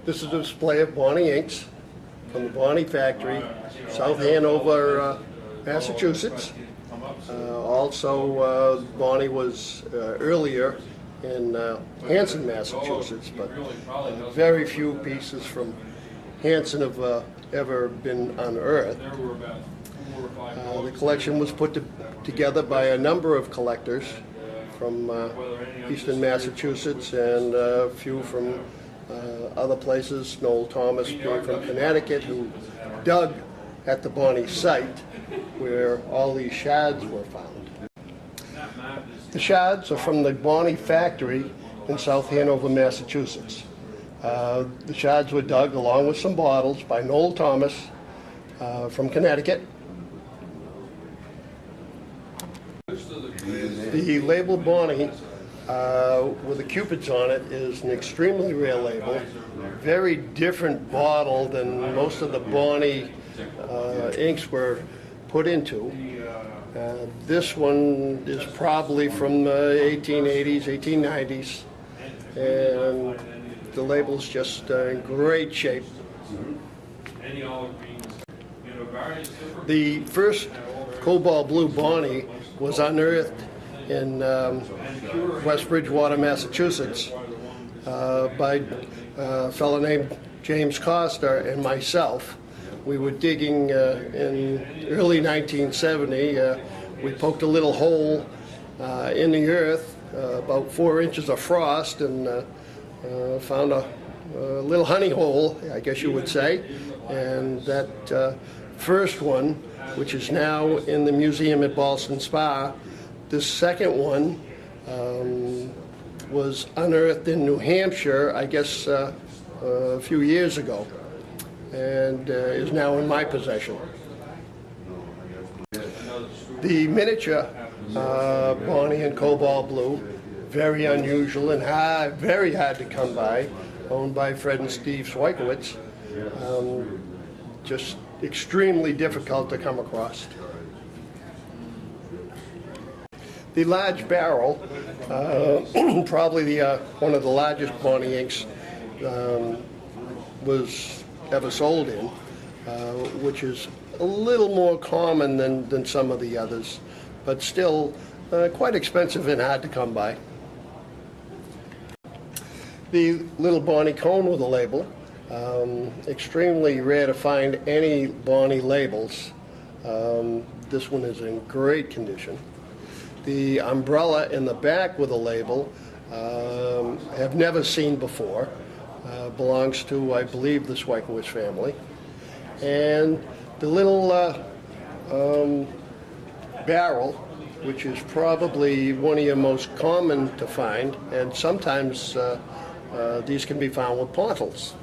This is a display of Bonney Inks from the Bonney factory, South Hanover, Massachusetts. Also, Bonney was earlier in Hanson, Massachusetts, but very few pieces from Hanson have ever been unearthed. The collection was put together by a number of collectors from eastern Massachusetts and a few from other places. Noel Thomas came from Connecticut, who dug at the Bonney site where all these shards were found. The shards are from the Bonney factory in South Hanover, Massachusetts. The shards were dug along with some bottles by Noel Thomas from Connecticut. The label Bonney with the cupids on it is an extremely rare label, very different bottle than most of the Bonney inks were put into. This one is probably from the 1880s, 1890s, and the label's just in great shape. The first cobalt blue Bonney was unearthed in West Bridgewater, Massachusetts, by a fellow named James Coster and myself. We were digging in early 1970. We poked a little hole in the earth, about 4 inches of frost, and found a little honey hole, I guess you would say. And that first one, which is now in the museum at Ballston Spa, this second one was unearthed in New Hampshire, I guess a few years ago, and is now in my possession. The miniature Bonney in cobalt blue, very unusual and very hard to come by, owned by Fred and Steve Swikowitz. Just extremely difficult to come across. The large barrel, probably one of the largest Bonney inks was ever sold in, which is a little more common than some of the others, but still quite expensive and hard to come by. The little Bonney cone with a label, extremely rare to find any Bonney labels. This one is in great condition. The umbrella in the back with a label, have never seen before. Belongs to, I believe, the Swikowitz family. And the little barrel, which is probably one of your most common to find, and sometimes these can be found with pontles.